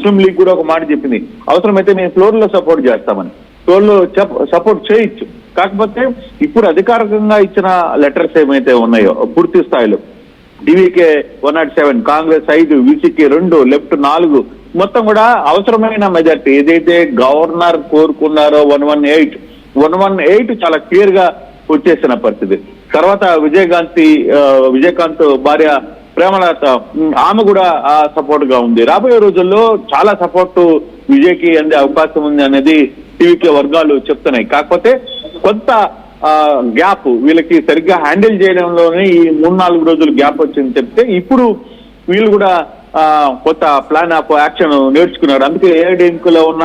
ముస్లిం league కూడా ఒక మాట చెప్పింది, అవసరమైతే మేము ఫ్లోర్ లో సపోర్ట్ చేస్తామని. ఫ్లోర్ లో సపోర్ట్ చేయొచ్చు, కాకపోతే ఇప్పుడు అధికారికంగా ఇచ్చిన లెటర్స్ ఏమైతే ఉన్నాయో పూర్తి స్థాయిలో డివికే 107, కాంగ్రెస్ 5, విసికే 2, లెఫ్ట్ 4, మొత్తం కూడా అవసరమైన మెజార్టీ ఏదైతే గవర్నర్ కోరుకున్నారో 118 చాలా క్లియర్ గా వచ్చేసిన పరిస్థితి. తర్వాత విజయకాంత్ భార్య ప్రేమలత ఆమె కూడా సపోర్ట్ గా ఉంది. రాబోయే రోజుల్లో చాలా సపోర్ట్ విజయ్కి అందే అవకాశం ఉంది అనేది టీవీకే వర్గాలు చెప్తున్నాయి. కాకపోతే కొంత గ్యాప్ వీళ్ళకి సరిగ్గా హ్యాండిల్ చేయడంలోనే ఈ 3-4 రోజులు గ్యాప్ వచ్చింది చెప్తే, ఇప్పుడు వీళ్ళు కూడా కొత్త ప్లాన్ ఆఫ్ యాక్షన్ నేర్చుకున్నారు. అందుకే ఏఐడిఎంకేలో ఉన్న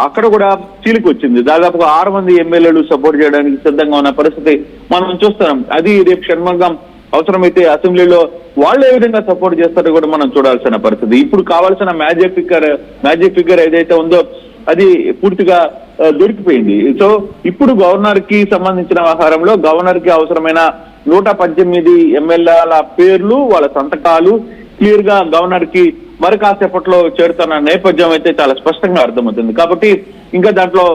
అక్కడ కూడా చీలికి వచ్చింది. దాదాపుగా 6 మంది ఎమ్మెల్యేలు సపోర్ట్ చేయడానికి సిద్ధంగా ఉన్న పరిస్థితి మనం చూస్తున్నాం. అది రేపు షణ్ముగం అవసరమైతే అసెంబ్లీలో వాళ్ళు ఏ విధంగా సపోర్ట్ చేస్తారో కూడా మనం చూడాల్సిన పరిస్థితి. ఇప్పుడు కావాల్సిన మ్యాజిక్ ఫిగర్ ఏదైతే ఉందో అది పూర్తిగా దొరికిపోయింది. సో ఇప్పుడు గవర్నర్ కి సంబంధించిన వ్యవహారంలో గవర్నర్ కి అవసరమైన 118 ఎమ్మెల్యేల పేర్లు, వాళ్ళ సంతకాలు క్లియర్ గా గవర్నర్ కి మరి కాసేపట్లో చేరుతున్న నేపథ్యం అయితే చాలా స్పష్టంగా అర్థమవుతుంది. కాబట్టి ఇంకా దాంట్లో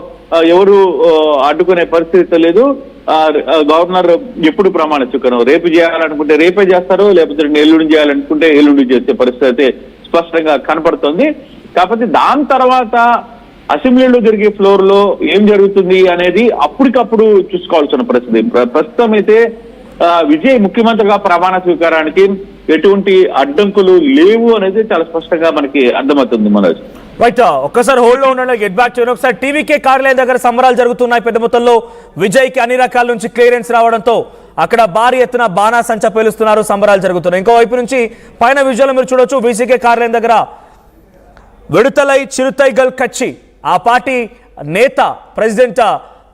ఎవరు అడ్డుకునే పరిస్థితి లేదు. గవర్నర్ ఎప్పుడు ప్రమాణ స్వీకారం రేపు చేయాలనుకుంటే రేపే చేస్తారు, లేకపోతే ఎల్లుండి చేయాలనుకుంటే ఎల్లుండి చేసే పరిస్థితి అయితే స్పష్టంగా కనపడుతుంది. కాకపోతే దాని తర్వాత అసెంబ్లీలో జరిగే ఫ్లోర్ లో ఏం జరుగుతుంది అనేది అప్పటికప్పుడు చూసుకోవాల్సిన పరిస్థితి. ప్రస్తుతం అయితే విజయ్ ముఖ్యమంత్రిగా ప్రమాణ స్వీకారానికి ఎటువంటి అడ్డంకులు లేవు అనేది చాలా స్పష్టంగా మనకి అర్థమవుతుంది. మనోజ్ రైట్, ఒక్కసారి హోల్డ్ లో ఉండండి, గెట్ బ్యాక్ చేయను. ఒకసారి టీవీకే కార్యాలయం దగ్గర సంబరాలు జరుగుతున్నాయి. పెద్ద మొత్తంలో విజయ్కి అన్ని రకాల నుంచి క్లియరెన్స్ రావడంతో అక్కడ భారీ ఎత్తున బాణాసంచ పేలుస్తున్నారు, సంబరాలు జరుగుతున్నాయి. ఇంకోవైపు నుంచి పైన విజువల్ మీరు చూడొచ్చు, వీసీకే కార్యాలయం దగ్గర విడుదలై చిరుతైగల్ కచ్చి ఆ పార్టీ నేత ప్రెసిడెంట్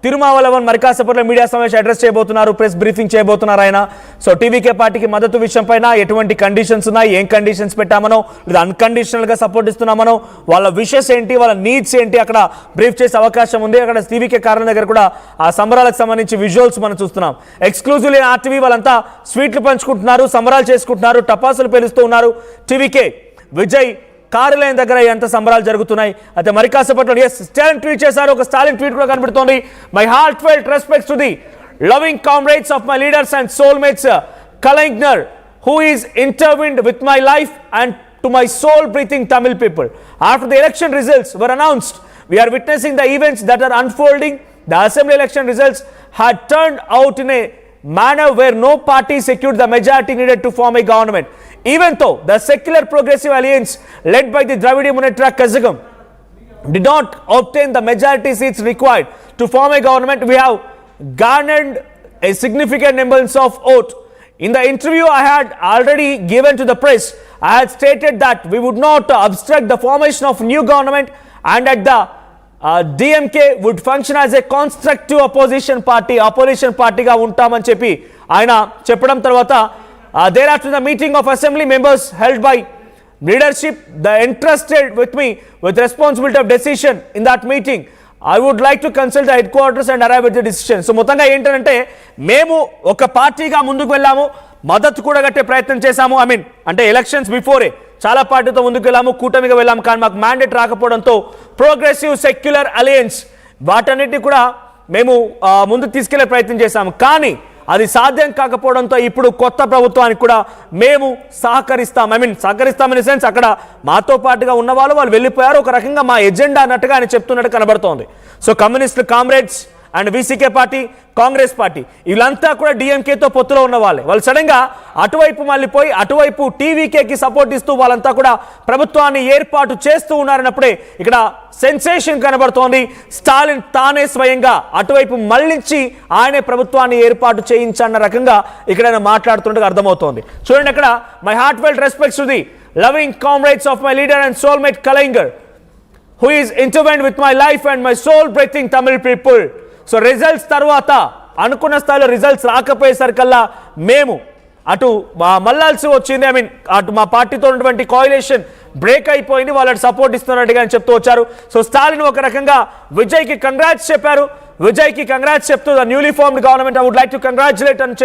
తిరుమావలవన్ మరి కాసేపట్లో మీడియా సమావేశం అడ్రస్ చేయబోతున్నారు, ప్రెస్ బ్రీఫింగ్ చేయబోతున్నారు ఆయన. సో టీవీకే పార్టీకి మద్దతు విషయం పైన ఎటువంటి కండిషన్స్ ఉన్నాయి, ఏం కండిషన్స్ పెట్టామనో లేదా అన్కండిషనల్ గా సపోర్ట్ ఇస్తున్నామనో, వాళ్ళ విషెస్ ఏంటి, వాళ్ళ నీడ్స్ ఏంటి అక్కడ బ్రీఫ్ చేసే అవకాశం ఉంది. అక్కడ టీవీకే కారణం దగ్గర కూడా ఆ సంబరాలకు సంబంధించి విజువల్స్ మనం చూస్తున్నాం. ఎక్స్క్లూజివ్లీ ఆర్టీవీ వాళ్ళంతా స్వీట్లు పంచుకుంటున్నారు, సంబరాలు చేసుకుంటున్నారు, టపాసులు పేలుస్తూ ఉన్నారు. టీవీకే విజయ్ కార్యాలయం దగ్గర ఎంత సంబరాలు జరుగుతున్నాయి. అయితే మరి కాసేపట్లో స్టాలిన్ ట్వీట్ చేశారు, ఒక స్టాలిన్ ట్వీట్ కూడా కనబడుతోంది. My heart felt respects to the loving comrades of my leaders and soulmates Kalaignar, who is intertwined with my life, and to my soul breathing Tamil people. After the election results were announced, we are witnessing the events that are unfolding. The assembly election results had turned out in a manner where no party secured the majority needed to form a government. Even though the secular progressive alliance led by the Dravida Munnetra Kazhagam did not obtain the majority seats required to form a government, we have garnered a significant number of votes. In the interview I had already given to the press, I had stated that we would not obstruct the formation of new government and that the DMK would function as a constructive opposition party గా ఉంటామని చెప్పి ఆయన చెప్పడం తర్వాత thereafter the meeting of assembly members held by leadership, the entrusted with me with responsibility of decision in that meeting, I would like to consult the headquarters and arrive at the decision. So మొత్తంగా ఏంటంటే మేము ఒక పార్టీగా ముందుకు వెళ్ళాము, మద్దతు కూడా కట్టే ప్రయత్నం చేశాము. అంటే ఎలక్షన్స్ బిఫోరే చాలా పార్టీతో ముందుకు వెళ్ళాము, కూటమిగా వెళ్ళాము. కానీ మాకు మ్యాండేట్ రాకపోవడంతో ప్రోగ్రెసివ్ సెక్యులర్ అలయన్స్ వాటన్నిటిని కూడా మేము ముందుకు తీసుకెళ్లే ప్రయత్నం చేశాము. కానీ అది సాధ్యం కాకపోవడంతో ఇప్పుడు కొత్త ప్రభుత్వానికి కూడా మేము సహకరిస్తామని సెన్స్ అక్కడ మాతో పాటుగా ఉన్న వాళ్ళు వెళ్ళిపోయారు. ఒక రకంగా మా ఎజెండా అన్నట్టుగా ఆయన చెప్తున్నట్టు కనబడుతోంది. So communist comrades and VCK party, Congress party వీళ్ళంతా కూడా డిఎంకేతో పొత్తులో ఉన్న వాళ్ళు సడన్ గా అటువైపు మళ్ళీపోయి అటువైపు టీవీకేకి సపోర్ట్ ఇస్తూ వాళ్ళంతా కూడా ప్రభుత్వాన్ని ఏర్పాటు చేస్తూ ఉన్నారన్నప్పుడే ఇక్కడ సెన్సేషన్ కనబడుతోంది. స్టాలిన్ తానే స్వయంగా అటువైపు మళ్ళించి ఆయనే ప్రభుత్వాన్ని ఏర్పాటు చేయించన్న రకంగా ఇక్కడ ఆయన మాట్లాడుతుండగా అర్థమవుతోంది. చూడండి అక్కడ, my heart felt respects to the loving comrades of my leader and soulmate Kalaignar, who is intertwined with my life and my soul breathing Tamil people. So results తర్వాత అనుకున్న స్థాయిలో రిజల్ట్స్ రాకపోయేసరికల్లా మేము అటు మళ్ళాల్సి వచ్చింది. అటు మా పార్టీతో ఉన్నటువంటి కోయిలేషన్ బ్రేక్ అయిపోయింది, వాళ్ళకి సపోర్ట్ ఇస్తున్నట్టుగా అని చెప్తూ వచ్చారు. సో స్టాలిన్ ఒక రకంగా విజయ్కి కంగ్రాట్స్ చెప్పారు. విజయ్కి కంగ్రాట్స్ చెప్తూ the newly formed government I would like to congratulate అని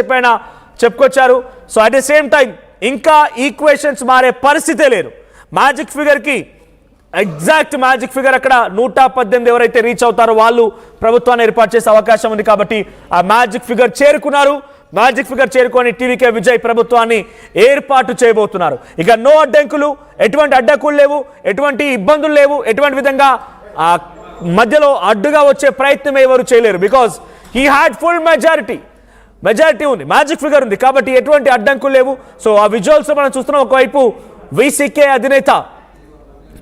చెప్పుకొచ్చారు. So at the same time ఇంకా ఈక్వేషన్స్ మారే పరిస్థితే లేదు. మ్యాజిక్ ఫిగర్కి ఎగ్జాక్ట్ మ్యాజిక్ ఫిగర్ అక్కడ 118 ఎవరైతే రీచ్ అవుతారో వాళ్ళు ప్రభుత్వాన్ని ఏర్పాటు చేసే అవకాశం ఉంది. కాబట్టి ఆ మ్యాజిక్ ఫిగర్ చేరుకున్నారు. మ్యాజిక్ ఫిగర్ చేరుకొని టీవీకే విజయ్ ప్రభుత్వాన్ని ఏర్పాటు చేయబోతున్నారు. ఇక నో అడ్డంకులు, ఎటువంటి అడ్డంకులు లేవు, ఎటువంటి ఇబ్బందులు లేవు, ఎటువంటి విధంగా మధ్యలో అడ్డుగా వచ్చే ప్రయత్నం ఎవరు చేయలేరు. Because he had full majority ఉంది, మ్యాజిక్ ఫిగర్ ఉంది కాబట్టి ఎటువంటి అడ్డంకులు లేవు. సో ఆ విజువల్స్ మనం చూస్తున్నాం. ఒకవైపు వీసీకే అధినేత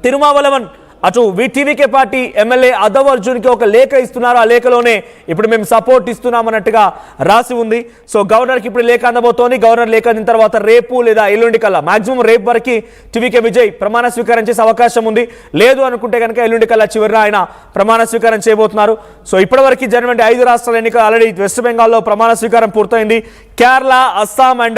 తిరుమావలవన్ అటు టీవీకే పార్టీ ఎమ్మెల్యే అదవ్ అర్జున్కి ఒక లేఖ ఇస్తున్నారు. ఆ లేఖలోనే ఇప్పుడు మేము సపోర్ట్ ఇస్తున్నామన్నట్టుగా రాసి ఉంది. సో గవర్నర్కి ఇప్పుడు లేఖ అందబోతోంది. గవర్నర్ లేఖ అందిన తర్వాత రేపు లేదా ఎల్లుండి కల్లా మాక్సిమం రేపు వరకు టీవీకే విజయ్ ప్రమాణ స్వీకారం చేసే అవకాశం ఉంది. లేదు అనుకుంటే కనుక ఎల్లుండి కల్లా చివరిన ఆయన ప్రమాణ స్వీకారం చేయబోతున్నారు. సో ఇప్పటివరకు జరిగినటువంటి 5 రాష్ట్రాల ఎన్నికలు ఆల్రెడీ వెస్ట్ బెంగాల్లో ప్రమాణ స్వీకారం పూర్తయింది. కేరళ, అస్సాం అండ్